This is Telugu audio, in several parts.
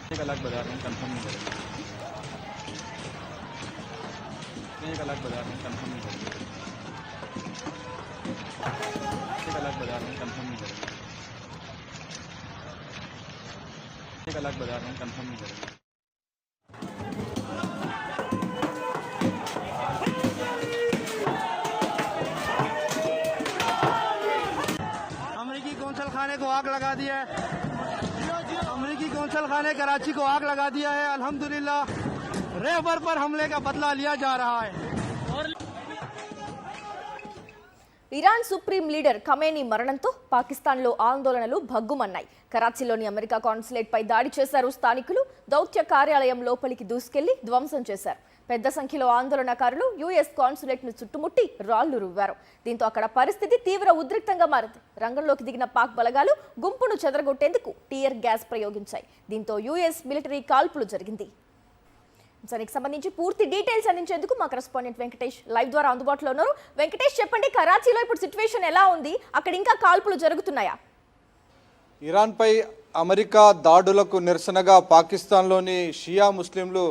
एक अलग बाजार में कंफर्म नहीं करेंगे, एक अलग बाजार में कंफर्म नहीं करेंगे, एक अलग बाजार में कंफर्म नहीं करेंगे, एक अलग बाजार में कंफर्म नहीं करेंगे। अमेरिकी कौंसल खाने को आग लगा दिया है। अमेरिकी कौंसल खाने कराची को आग लगा दिया है। अल्हम्दुलिल्लाह रहबर पर हमले का बदला लिया जा रहा है। ఇరాన్ సుప్రీం లీడర్ ఖమేనీ మరణంతో పాకిస్తాన్లో ఆందోళనలు భగ్గుమన్నాయి. కరాచీలోని అమెరికా కాన్సులేట్ పై దాడి చేశారు స్థానికులు. దౌత్య కార్యాలయం లోపలికి దూసుకెళ్లి ధ్వంసం చేశారు. పెద్ద సంఖ్యలో ఆందోళనకారులు యుఎస్ కాన్సులేట్ ను చుట్టుముట్టి రాళ్లు రువ్వారు. దీంతో అక్కడ పరిస్థితి తీవ్ర ఉద్రిక్తంగా మారింది. రంగంలోకి దిగిన పాక్ బలగాలు గుంపును చెదరగొట్టేందుకు టియర్ గ్యాస్ ప్రయోగించాయి. దీంతో యుఎస్ మిలిటరీ కాల్పులు జరిగింది. దానికి సంబంధించి పూర్తి డీటెయిల్స్ అందించేందుకు మా కరెస్పాండెంట్ వెంకటేష్ లైవ్ ద్వారా అందుబాటులో ఉన్నారు. వెంకటేష్, చెప్పండి, కరాచీలో ఇప్పుడు సిచ్యువేషన్ ఎలా ఉంది? అక్కడ ఇంకా కాల్పులు జరుగుతున్నాయా? ఇరాన్పై అమెరికా దాడులకు నిరసనగా పాకిస్తాన్లోని షియా ముస్లింలు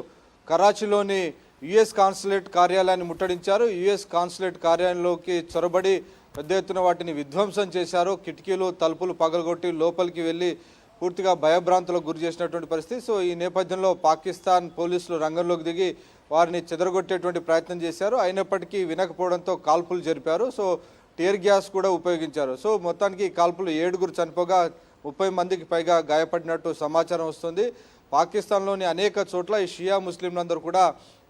కరాచీలోని యుఎస్ కాన్సులేట్ కార్యాలయాన్ని ముట్టడించారు. యుఎస్ కాన్సులేట్ కార్యాలయంలోకి చొరబడి పెద్ద ఎత్తున వాటిని విధ్వంసం చేశారు. కిటికీలు తలుపులు పగలగొట్టి లోపలికి వెళ్ళి పూర్తిగా భయభ్రాంతులకు గురి చేసినటువంటి పరిస్థితి. సో ఈ నేపథ్యంలో పాకిస్తాన్ పోలీసులు రంగంలోకి దిగి వారిని చెదరగొట్టేటువంటి ప్రయత్నం చేశారు. అయినప్పటికీ వినకపోవడంతో కాల్పులు జరిపారు. సో టియర్ గ్యాస్ కూడా ఉపయోగించారు. సో మొత్తానికి కాల్పులు 7 చనిపోగా 30 మందికి పైగా గాయపడినట్టు సమాచారం వస్తుంది. పాకిస్తాన్లోని అనేక చోట్ల ఈ షియా ముస్లింలందరూ కూడా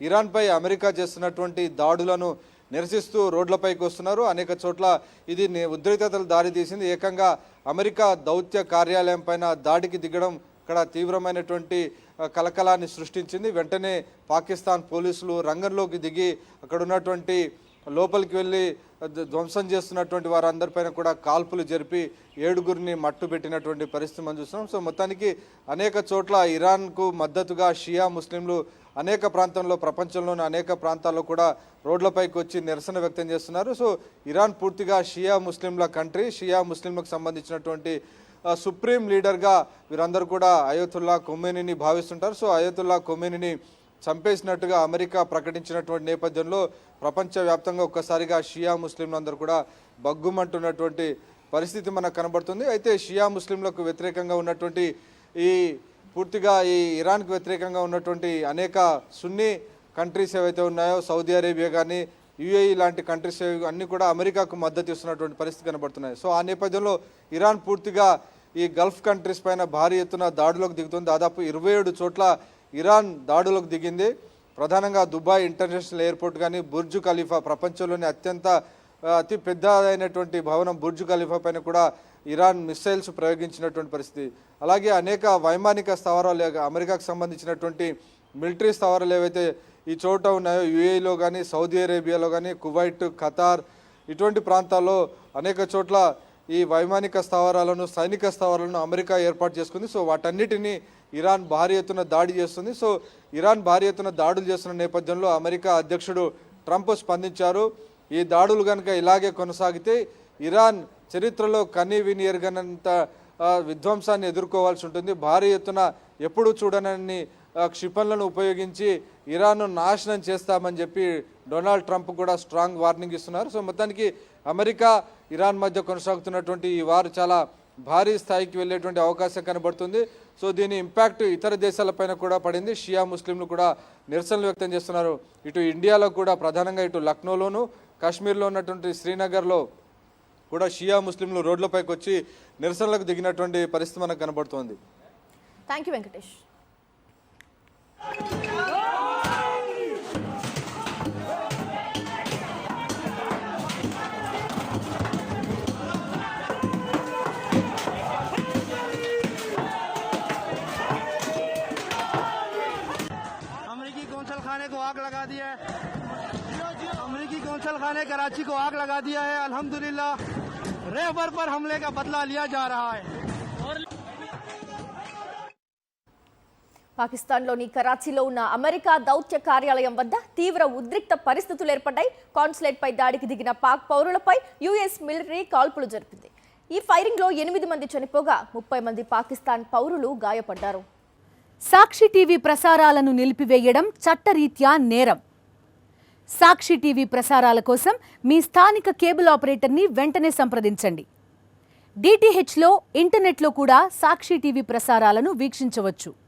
ఇరాన్పై అమెరికా చేస్తున్నటువంటి దాడులను నిరసిస్తూ రోడ్లపైకి వస్తున్నారు. అనేక చోట్ల ఇది ఉద్రిక్తతలు దారితీసింది. ఏకంగా అమెరికా దౌత్య కార్యాలయం పైన దాడికి దిగడం ఇక్కడ తీవ్రమైనటువంటి కలకలాన్ని సృష్టించింది. వెంటనే పాకిస్తాన్ పోలీసులు రంగంలోకి దిగి అక్కడ ఉన్నటువంటి లోపలికి వెళ్ళి ధ్వంసం చేస్తున్నటువంటి వారందరిపైన కూడా కాల్పులు జరిపి 7 మట్టు పెట్టినటువంటి పరిస్థితి మనం చూస్తున్నాం. సో మొత్తానికి అనేక చోట్ల ఇరాన్కు మద్దతుగా షియా ముస్లింలు అనేక ప్రాంతంలో, ప్రపంచంలోని అనేక ప్రాంతాల్లో కూడా రోడ్లపైకి వచ్చి నిరసన వ్యక్తం చేస్తున్నారు. సో ఇరాన్ పూర్తిగా షియా ముస్లింల కంట్రీ. షియా ముస్లింలకు సంబంధించినటువంటి సుప్రీం లీడర్గా వీరందరూ కూడా అయతుల్లా ఖొమేనీని భావిస్తుంటారు. సో అయతుల్లా ఖొమేనీని చంపేసినట్టుగా అమెరికా ప్రకటించినటువంటి నేపథ్యంలో ప్రపంచవ్యాప్తంగా ఒక్కసారిగా షియా ముస్లింలందరూ కూడా బగ్గుమంటున్నటువంటి పరిస్థితి మనకు కనబడుతుంది. అయితే షియా ముస్లింలకు వ్యతిరేకంగా ఉన్నటువంటి పూర్తిగా ఈ ఇరాన్కు వ్యతిరేకంగా ఉన్నటువంటి అనేక సున్నీ కంట్రీస్ ఏవైతే ఉన్నాయో, సౌదీ అరేబియా కానీ యుఏఈ లాంటి కంట్రీస్ అన్నీ కూడా అమెరికాకు మద్దతు ఇస్తున్నటువంటి పరిస్థితి కనబడుతున్నాయి. సో ఆ నేపథ్యంలో ఇరాన్ పూర్తిగా ఈ గల్ఫ్ కంట్రీస్ పైన భారీ ఎత్తున దాడులకు దిగుతుంది. దాదాపు 27 చోట్ల ఇరాన్ దాడులకు దిగింది. ప్రధానంగా దుబాయ్ ఇంటర్నేషనల్ ఎయిర్పోర్ట్ కానీ, బుర్జ్ ఖలీఫా, ప్రపంచంలోని అతి పెద్ద అయినటువంటి భవనం బుర్జ్ ఖలీఫా పైన కూడా ఇరాన్ మిస్సైల్స్ ప్రయోగించినటువంటి పరిస్థితి. అలాగే అనేక వైమానిక స్థావరాలు, అమెరికాకు సంబంధించినటువంటి మిలిటరీ స్థావరాలు ఏవైతే ఈ చోట ఉన్నాయో, యుఏఈలో కానీ, సౌదీ అరేబియాలో కానీ, కువైట్, ఖతార్ ఇటువంటి ప్రాంతాల్లో అనేక చోట్ల ఈ వైమానిక స్థావరాలను, సైనిక స్థావరాలను అమెరికా ఏర్పాటు చేసుకుంది. సో వాటన్నిటినీ ఇరాన్ భారీ ఎత్తున దాడి చేస్తుంది. సో ఇరాన్ భారీ ఎత్తున దాడులు చేస్తున్న నేపథ్యంలో అమెరికా అధ్యక్షుడు ట్రంప్ స్పందించారు. ఈ దాడులు కనుక ఇలాగే కొనసాగితే ఇరాన్ చరిత్రలో కనీ విని ఎరగనంత విధ్వంసాన్ని ఎదుర్కోవాల్సి ఉంటుంది. భారీ ఎత్తున ఎప్పుడూ చూడనన్ని క్షిపణులను ఉపయోగించి ఇరాన్ను నాశనం చేస్తామని చెప్పి డొనాల్డ్ ట్రంప్ కూడా స్ట్రాంగ్ వార్నింగ్ ఇస్తున్నారు. సో మొత్తానికి అమెరికా ఇరాన్ మధ్య కొనసాగుతున్నటువంటి ఈ వారు చాలా భారీ స్థాయికి వెళ్ళేటువంటి అవకాశం కనబడుతుంది. సో దీని ఇంపాక్ట్ ఇతర దేశాలపైన కూడా పడింది. షియా ముస్లింలు కూడా నిరసనలు వ్యక్తం చేస్తున్నారు. ఇటు ఇండియాలో కూడా ప్రధానంగా ఇటు లక్నోలోను, కాశ్మీర్లో ఉన్నటువంటి శ్రీనగర్లో కూడా షియా ముస్లింలు రోడ్లపైకి వచ్చి నిరసనలకు దిగినటువంటి పరిస్థితి మనకు కనబడుతోంది. Thank you Venkatesh. अमेरिकी कौंसल खाने को आग लगा दिया है। अमेरिकी कौंसल खाने कराची को आग लगा दिया है। अल्हम्दुलिल्लाह रहबर पर हमले का बदला लिया जा रहा है। పాకిస్తాన్లోని కరాచీలో ఉన్న అమెరికా దౌత్య కార్యాలయం వద్ద తీవ్ర ఉద్రిక్త పరిస్థితులు ఏర్పడ్డాయి. కాన్సులేట్ పై దాడికి దిగిన పాక్ పౌరులపై యుఎస్ మిలిటరీ కాల్పులు జరిపింది. ఈ ఫైరింగ్ లో 8 మంది చనిపోగా 30 మంది పాకిస్తాన్ పౌరులు గాయపడ్డారు. సాక్షి టీవీ ప్రసారాలను నిలిపివేయడం చట్టరీత్యా నేరం. సాక్షి టీవీ ప్రసారాల కోసం మీ స్థానిక కేబుల్ ఆపరేటర్ని వెంటనే సంప్రదించండి. DTHలో, ఇంటర్నెట్లో కూడా సాక్షి టీవీ ప్రసారాలను వీక్షించవచ్చు.